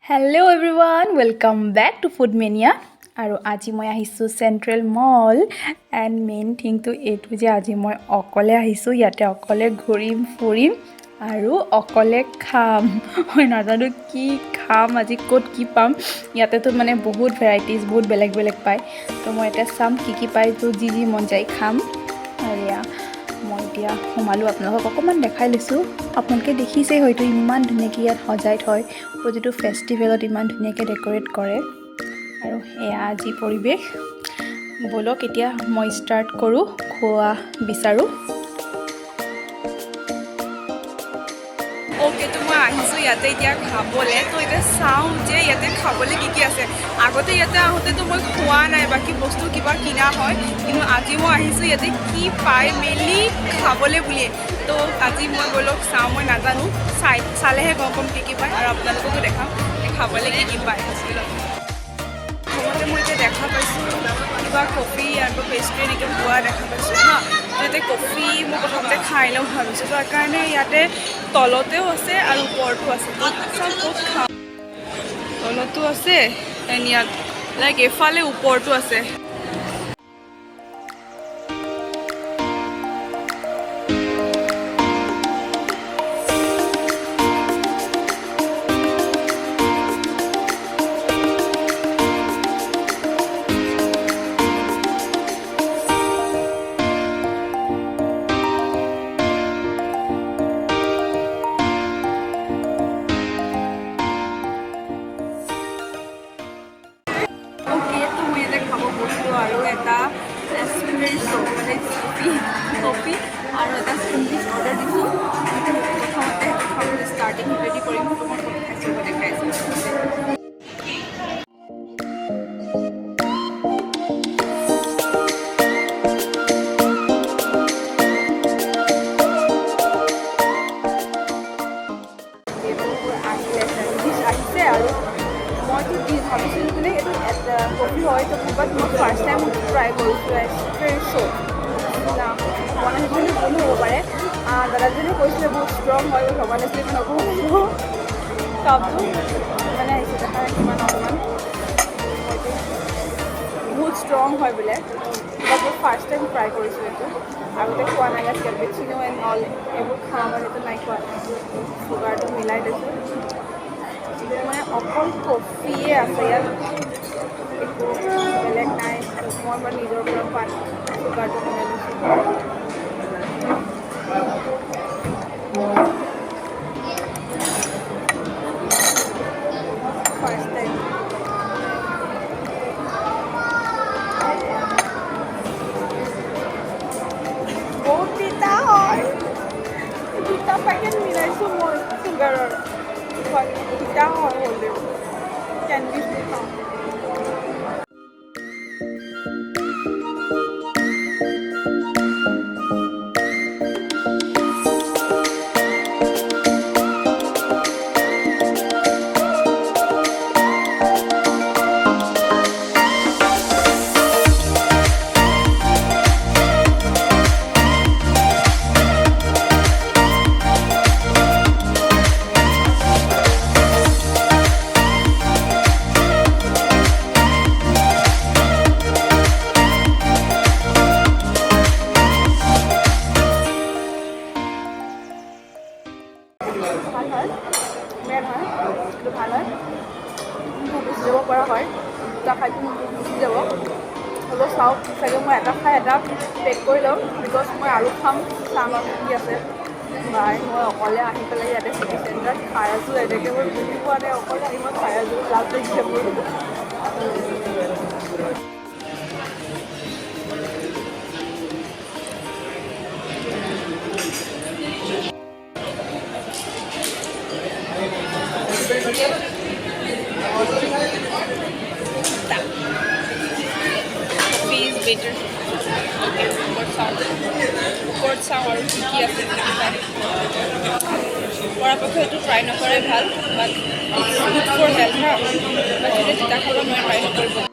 Hello everyone, welcome back to FoodMania. আৰু আজি মই আহিছোঁ চেন্ট্ৰেল মল এণ্ড মেইন থিংটো এইটো যে আজি মই অকলে আহিছোঁ ইয়াতে অকলে ঘূৰিম ফুৰিম আৰু অকলে খাম মই নাজানো কি খাম আজি ক'ত কি পাম ইয়াতেতো মানে বহুত ভেৰাইটিজ বহুত বেলেগ বেলেগ পায় তো মই এতিয়া চাম কি পায় তো যি মন যায় খাম আৰু মই এতিয়া সোমালোঁ আপোনালোকক অকণমান দেখাই লৈছোঁ আপোনালোকে দেখিছেই হয়তো ইমান ধুনীয়াকৈ ইয়াত সজাই থয় প্ৰতিটো ফেষ্টিভেলত ইমান ধুনীয়াকৈ ডেক'ৰেট কৰে আৰু এয়া আজি পৰিৱেশ ব'লক এতিয়া মই ষ্টাৰ্ট কৰোঁ খোৱা বিচাৰোঁ ओके तो मैं আহিছোঁ ইয়াতে এতিয়া খাবলৈ তো এতিয়া চাওঁ যে ইয়াতে খাবলৈ কি আছে আগতে ইয়াতে আহোঁতে তো মই খোৱা নাই বাকী বস্তু কিবা কিনা হয় কিন্তু আজি মই আহিছোঁ ইয়াতে কি পায় মেইনলি খাবলৈ বুলিয়ে তো আজি মই বলক চাওঁ মই নাজানো চালেহে গম পাম কি পায় আৰু আপোনালোককো দেখাম খাবলৈ কি পায় প্ৰথমতে মই এতিয়া দেখা পাইছোঁ কিবা কফি আৰু পেষ্ট্ৰি এনেকৈ পোৱা দেখা পাইছোঁ হা ইয়াতে কফি মই প্ৰথমতে খাই লওঁ ভাবিছোঁ তাৰ কাৰণে ইয়াতে তলতেও আছে আৰু ওপৰতো আছে চব ক'ত খাওঁ তলতো আছে এণ্ড ইয়াত লাইক এফালে ওপৰতো আছে আৰু এটা এস্প্ৰেছো মানে কফি আৰু এটা চেণ্ডউইচ অৰ্ডাৰ দিছোঁ প্ৰথমতে খাবলৈ ষ্টাৰ্টিং ৰেডি কৰিম তোমাৰ ক'ত খাইছোঁ মই দেখাইছোঁ আহিছে আৰু মইতো ভাবিছিলোঁ মানে এইটো কফি হয় তো বাট মই ফাৰ্ষ্ট টাইম ট্ৰাই কৰিছোঁ এস্প্ৰেছো বনাইছোঁ বুলি ভুলো হ'ব পাৰে দাদাজনে কৈছিলে বহুত ষ্ট্ৰং হয় ভবা নাছিলে ইমান নকওঁ কাপটো মানে আহিছে দেখা কিমান অকণমান বহুত ষ্ট্ৰং হয় বোলে বাট মই ফাৰ্ষ্ট টাইম ট্ৰাই কৰিছোঁ এইটো আগতে খোৱা নাই ইয়াত কেপচিনো এণ্ড অল এইবোৰ খাওঁ আৰু এইটো নাই খোৱা চুগাৰটো মিলাই দিছোঁ মানে অকল কফিয়ে আছে ইয়াত একো বেলেগ নাই মই বাৰু নিজৰ পৰা পাত চুগাৰটো মিলাই লৈছোঁ ফাৰ্ষ্ট টাইম বহুত তিতা হয় দুটা পেকেট মিলাইছোঁ মই চুগাৰৰ তিতা হয় হ'লেও চেণ্ডউইচটো খাওঁ ভাল হয় বেয়া নহয় কিন্তু ভাল হয় মোৰ গুচি যাব পৰা হয় দুটা খাইটো মোৰ গুচি যাব হ'লেও চাওক চাগে মই এটা খাই এটা পেক কৰি লওঁ বিকজ মই আৰু খাম চাম আৰু কি আছে বাই মই অকলে আহি পেলাই ইয়াতে চিটি চেণ্টাৰত খাই আছোঁ এনেকৈ মই বুজি পোৱা নাই অকলে আহি মই খাই আছোঁ লাভ লাগিছে মোৰ Coffee is better. Okay, ওপৰত চাওঁ আৰু কি কি আছে পৰাপক্ষে এইটো ট্ৰাই নকৰাই ভাল বাট গুড ফৰ হেল্থ হা বাট যেতিয়া তিতা খাব মই ট্ৰাই নকৰিব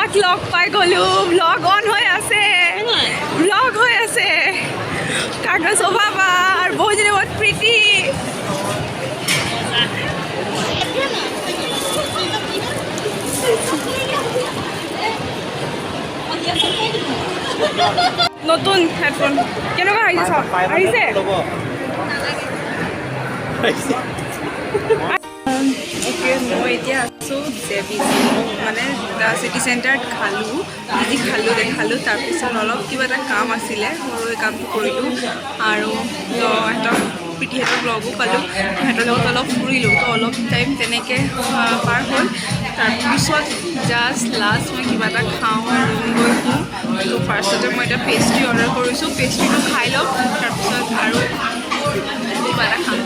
দাদাক লগ পাই গ'লো ব্লগ অন হৈ আছে ব্লগ হৈ আছে কাগজ অভাবা আৰু বহুতজনী বহুত প্ৰীতি নতুন হেডফোন কেনেকুৱা আহিছে চাওক আহিছে অ'কে মই এতিয়া আছোঁ মানে চিটি চেণ্টাৰত খালোঁ যি দেখালোঁ তাৰপিছত অলপ কিবা এটা কাম আছিলে সৰু এই কামটো কৰিলোঁ আৰু সিহঁতক প্ৰীতিহঁতৰ ব্লগো পালোঁ সিহঁতৰ লগত অলপ ফুৰিলোঁ তো অলপ টাইম তেনেকৈ পাৰ হ'ল তাৰপিছত জাষ্ট লাষ্ট মই কিবা এটা খাওঁ আৰু গৈ শুওঁ তো ফাৰ্ষ্টতে মই এটা পেষ্ট্ৰি অৰ্ডাৰ কৰিছোঁ পেষ্ট্ৰিটো খাই ল'ম তাৰপিছত আৰু কিবা এটা খাম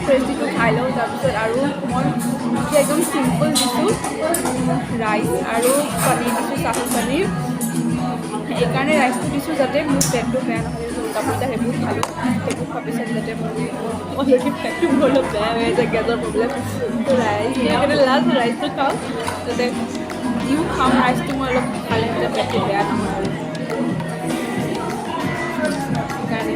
পেষ্ট্ৰিটো খাই লওঁ তাৰপিছত আৰু মই এতিয়া একদম চিম্পল দিছোঁ ৰাইচ আৰু পনীৰ দিছোঁ চাহী পনীৰ এইকাৰণে ৰাইচটো দিছোঁ যাতে মোৰ পেটটো বেয়া নহয় উল্টা পুল্টা সেইবোৰ খালোঁ সেইবোৰ খোৱাৰ পিছত যাতে মোৰ অলৰেডি পেটটো মোৰ অলপ বেয়া হৈ আছে গেছৰ প্ৰব্লেম তো ৰাইচ সেইকাৰণে লাষ্ট ৰাইচটো খাওঁ যাতে যিও খাওঁ ৰাইচটো মই অলপ খালে যাতে পেটটো বেয়া নহয় আৰু সেইকাৰণে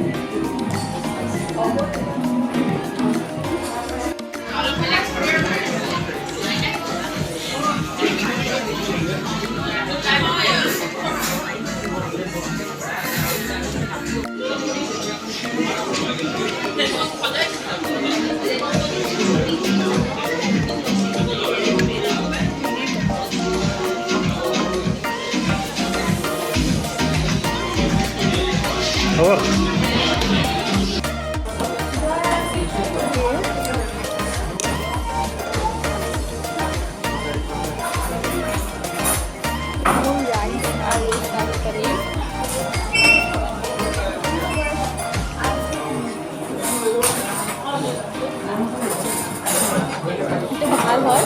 ভাল হয়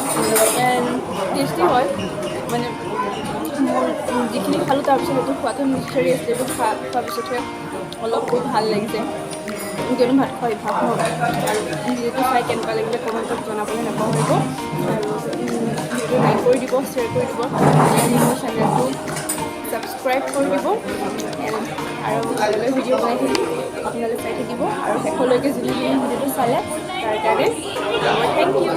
এণ্ড টেষ্টি হয় মানে মোৰ যিখিনি খালোঁ তাৰপিছত সেইটো খোৱাটো মিষ্টাৰী আছিলে সেইটো খোৱাৰ পিছতহে অলপ বহুত ভাল লাগিছে কিয়নো ভাত খোৱা অভ্যাস নহয় আৰু যিহেতু খাই কেনেকুৱা লাগিলে কমেণ্টত জনাবলৈ নাপাহৰিব আৰু ভিডিঅ' লাইক কৰি দিব শ্বেয়াৰ কৰি দিব মোৰ চেনেলটো ছাবস্ক্ৰাইব কৰি দিব আৰু আগলৈ ভিডিঅ' বনাই থাকিব আপোনালোকে চাই থাকিব আৰু শেষলৈকে যদি ভিডিঅ'টো চালে তাৰ কাৰণে থেংক ইউ